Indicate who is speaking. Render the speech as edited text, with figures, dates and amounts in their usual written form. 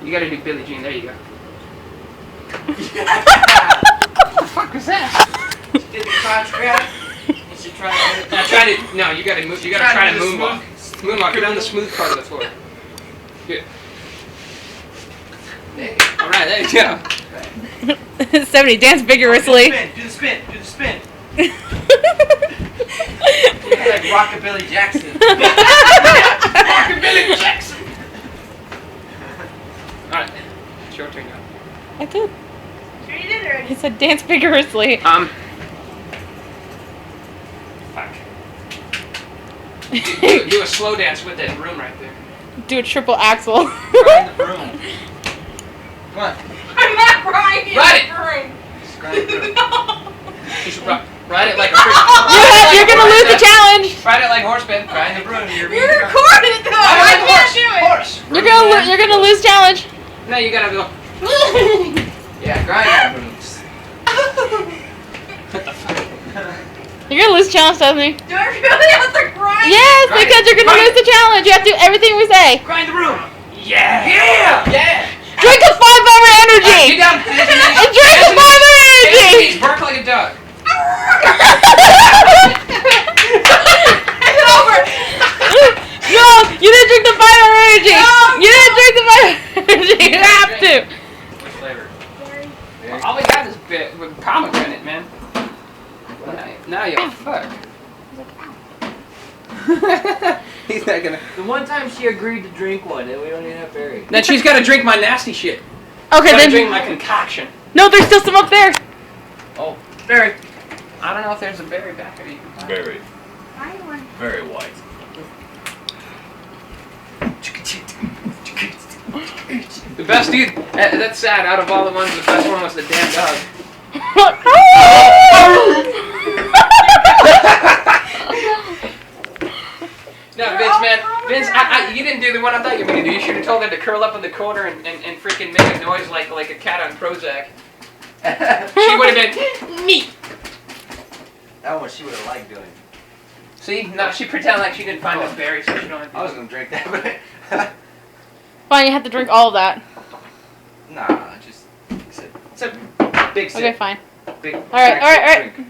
Speaker 1: You gotta do Billie Jean. There you go.
Speaker 2: What
Speaker 1: the fuck was that?
Speaker 2: Did the crotch grab? You should try to.
Speaker 1: Now try to. No, you gotta move. You gotta try to moonwalk. Moonwalk. Get on the smooth part of the floor. Good. All right, there you go.
Speaker 3: 70, dance vigorously.
Speaker 2: Do the spin. Do the spin. You're like Rockabilly Jackson.
Speaker 1: Rockabilly Jackson. All right, it's your turn now.
Speaker 3: I did.
Speaker 4: Sure you did already.
Speaker 3: He said dance vigorously.
Speaker 1: Fuck. Do a slow dance with that broom right there.
Speaker 3: Do a triple axel.
Speaker 2: Grind the broom. Come on.
Speaker 4: I'm not crying.
Speaker 1: Ride it.
Speaker 2: Just grind the broom.
Speaker 1: Just ride it like a freaking.
Speaker 3: You're gonna lose the challenge.
Speaker 1: Ride it like horseman.
Speaker 2: Grind the broom.
Speaker 4: You recorded though. I can't do it.
Speaker 2: Horse.
Speaker 3: You're gonna lose challenge.
Speaker 1: No, you gotta go.
Speaker 2: Yeah, grind the brooms.
Speaker 1: What the fuck?
Speaker 3: You're gonna lose challenge, Stephanie.
Speaker 4: Do I really have to grind?
Speaker 3: Yes,
Speaker 1: Grind
Speaker 3: because
Speaker 1: it.
Speaker 3: you're gonna
Speaker 1: Grind
Speaker 3: lose the challenge. You have to do everything we say.
Speaker 1: Grind the broom. Yeah.
Speaker 2: Yeah.
Speaker 3: Drink a 5-hour energy.
Speaker 1: Get down.
Speaker 3: Drink a 5-hour energy.
Speaker 1: Please bark like a dog.
Speaker 4: It's over.
Speaker 3: No, you didn't drink the 5-hour energy.
Speaker 4: No,
Speaker 3: You didn't drink the 5-hour energy. You have to.
Speaker 2: What flavor?
Speaker 1: All we got is with pomegranate, man. Now you're fucked. He's not gonna.
Speaker 2: The one time she agreed to drink one, and we don't even have berry.
Speaker 1: Then she's gotta drink my nasty shit.
Speaker 3: Okay,
Speaker 1: Gotta drink
Speaker 3: then.
Speaker 1: my concoction.
Speaker 3: No, there's still some up there.
Speaker 1: Oh, berry. I don't know if there's a berry back there. You can find.
Speaker 5: Very,
Speaker 4: Find one.
Speaker 5: very white.
Speaker 1: The best dude. That's sad. Out of all the ones, the best one was the damn dog. No, Vince, man. Vince, you didn't do the one I thought you were gonna do. You should have told her to curl up in the corner and freaking make a noise like a cat on Prozac. She would have been neat.
Speaker 2: That one she would have liked doing.
Speaker 1: See? No, she pretended like she didn't find no berry, so she don't have to.
Speaker 2: I was gonna drink that, but
Speaker 3: Fine, you have to drink all of that.
Speaker 2: nah, just
Speaker 1: It's a big sip.
Speaker 3: Okay, fine.
Speaker 1: Big.
Speaker 3: All right.
Speaker 1: Drink.